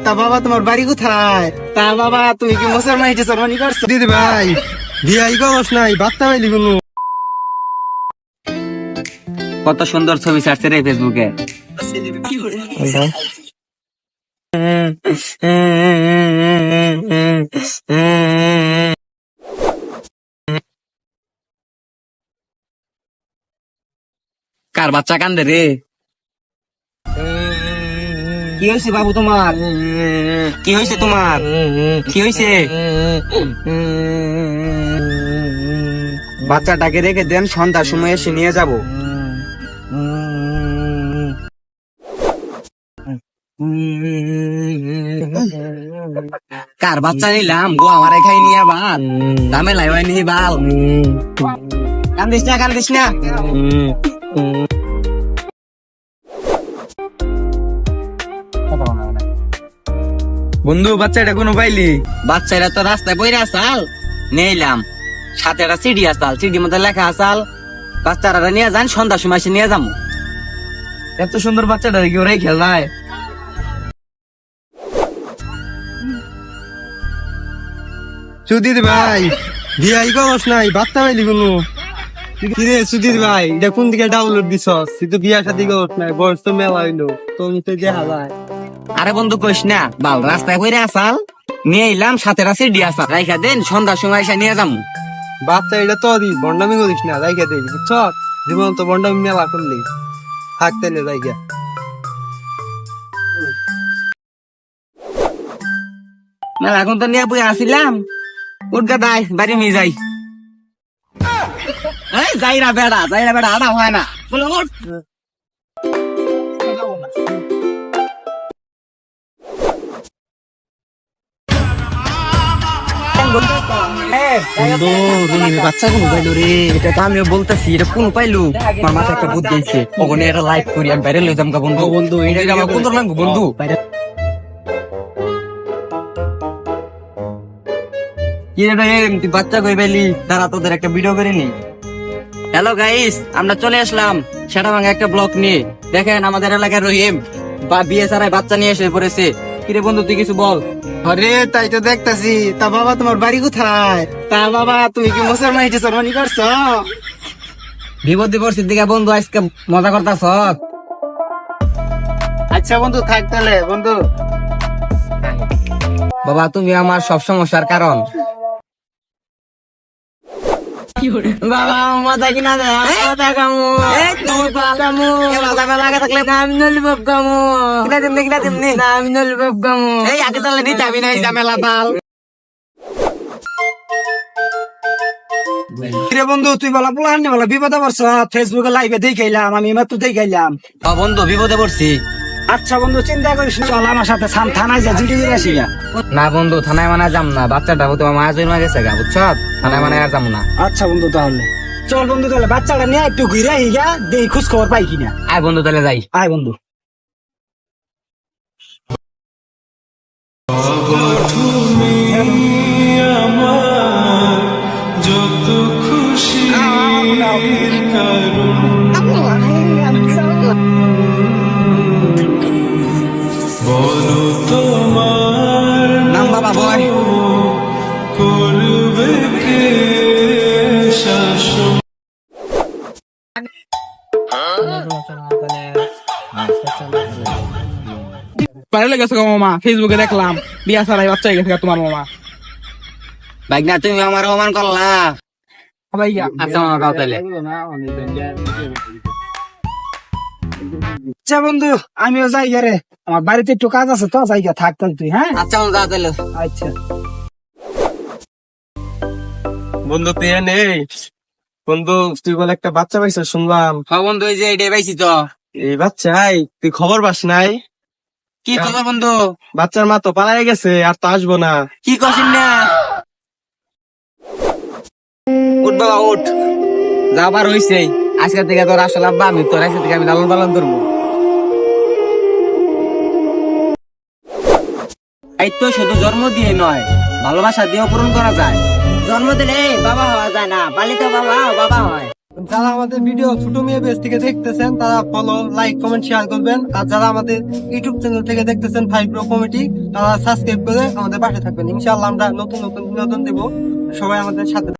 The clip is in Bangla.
তা বাবা তোমার বাড়ি কোথায়? তা বাবা তুমি কি মুসলমান শর্মানি করছো? দিদি ভাই বিয়াই করস নাই বার্তা পাইলি কোনো? কত সুন্দর ছবি ছাড়ছে রে ফেসবুকে। কার বাচ্চা কান্দে রে? কি হয়েছে বাবু তোমার? কি হয়েছে তোমার? কি হয়েছে? বাচ্চাটাকে রেখে দেন, সন্ধ্যার সময় এসে নিয়ে যাব। কার বাচ্চা নিলাম গো, আমার খাই নিয়ে বাল দামে লাইবাই নি বাল। কান্দিস না, কান্দিস না। বন্ধু বাচ্চাটা কোনো পাইলি? বাচ্চারা তো রাস্তায় বইরা আসাল নিলাম, সাথে একটা সিডি আসাল, সিডির মধ্যে লেখা আসাল বাচ্চারা নিয়ে যান, সন্ধ্যার সময় এসে নিয়ে যাবো। এত সুন্দর বাচ্চাটা কি ওরাই খেলায়? সুদিত ভাই বিয়াই করস নাই বার্তা পাইলি কোনো? কিরে সুদিত ভাই এটা কোন দিকে ডাউনলোড দিছস? তুই তো বিয়া শাদী করস নাই, বয়স তো মেলা হইলো, তোর তো দেখা যায়। আরে বন্ধু কইস না বাল, রাস্তায় বইরা আসাল নিয়ে এলাম, সাথে একটা সিডি আসাল রাইখা দেন, সন্ধ্যার সময় এসে নিয়ে যাবো। বাচ্চা এটা তো দি বন্ডামি করিস না, রাইখা দিবি বুঝছ? জীবন তো বন্ডামি মেলা করলি, থাকতে নে রাইখা। না এখন তো নিয়ে বই আসিলাম, উঠগা দাই বাড়ি নিয়ে যাই। এই যাইরা বেড়া আড়া হয় না বলে ওঠ। বাচ্চা কোনো পাইলো রে? এটা তো আমিও বলতেছি, এটা কোন পাইলু? আমার মাথায় একটা বুদ্ধি আছে, ওখানে এটা লাইভ করি, আমি বাইরে লই যাম গা বন্ধু। বন্ধু এটা আমার কোন ধরনের বন্ধু? কি রে ভাই, তুই বাচ্চা কই পেলি? দাঁড়া তোদের একটা ভিডিও করে নি। হ্যালো গাইস, আমরা চলে আসলাম সেটা ভাঙা একটা ব্লগ নিয়ে। দেখেন আমাদের এলাকার রহিম বা বিয়ে ছাড়াই বাচ্চা নিয়ে এসে পড়েছে। কিরে বন্ধু তুই কিছু বল। আরে তাই তো দেখতাছি। তা বাবা তোমার বাড়ি কোথায়? তা বাবা তুমি কি মুসলমান শর্মানি করছো? বিপদ পরিস্থিতির দিকে বন্ধু আজকে মজা করতাছ। আচ্ছা বন্ধু থাক তাহলে বন্ধু। বাবা তুমি আমার সব সমস্যার কারণ। বাবা মাথা কিনা দে, মাথা কামু কামু মাথা লাগা থাকলে আমি নলি বাপ কামু কিনা দিমনি আমি নলি বাপ কামু। এই আগে তাহলে নিতে আমি নাই ঝামেলা বাল। রে বন্ধু তুই বলা প্লান নে বলা বিপদে পড়ছ, ফেসবুকে লাইভে দেখাইলাম, আমি মাত্র দেখাইলাম। বন্ধু বিপদে পড়ছি। আচ্ছা বন্ধু চিন্তা করিস না, চল আমার সাথে থানায় যা জিডি দিয়ে আসি গা। না বন্ধু থানায় মানা যাম না, বাচ্চাটা তোমার মায়া জন্মা গেছে গা বুঝছ, থানায় মানা আর যাম না। আচ্ছা বন্ধু তাহলে চল বন্ধু, তাহলে বাচ্চাটা নিয়ে একটু ঘুরে আই গা, দেখি খোঁজ খবর পাই কিনা। আয় বন্ধু তাহলে যাই। আয় বন্ধু। নাম বাবা বয়। বাইরে গেছে মামা, ফেসবুকে দেখলাম বিয়া ছাড়াই বাচ্চা গেছে তোমার মামা। বাইক না তুমি আমার অমান করলা। ভাইয়া আচ্ছা মামা গাও তাহলে। আচ্ছা বন্ধু আমিও যাই রে, আমার বাড়িতে একটু কাজ আছে তো, যাই থাক তাহলে তুই। হ্যাঁ আচ্ছা বন্ধু যাও তাহলে। আচ্ছা বন্ধু তুই নেই? বন্ধু তুই বলে একটা বাচ্চা পাইছিস শুনলাম। হ্যাঁ বন্ধু এই যে এটাই পাইছি তো। এই বাচ্চাই তুই খবর পাস নাই? কি খবর বন্ধু? বাচ্চার মা তো পালাই গেছে, আর তো আসবো না। কি কছিস না? উঠ বাবা উঠ, যাবার হইছে। আজকের থেকে তোর আসল আব্বা আমি, তোর আজকের থেকে আমি লালন পালন করবো। এই তো শুধু জন্ম দিয়ে নয়, ভালোবাসা দিয়েও পূরণ করা যায়। জন্ম দিলে বাবা হওয়া যায় না, পালিত বাবা বাবা হয়। যারা আমাদের ভিডিও ছোট মেয়ে পেজ থেকে দেখতেছেন তারা ফলো, লাইক, কমেন্ট, শেয়ার করবেন। আর যারা আমাদের ইউটিউব চ্যানেল থেকে দেখতেছেন 5 Pro কমিটি, তারা সাবস্ক্রাইব করে আমাদের পাশে থাকবেন। ইনশাআল্লাহ আমরা নতুন নতুন বিনোদন দেব, সবাই আমাদের সাথে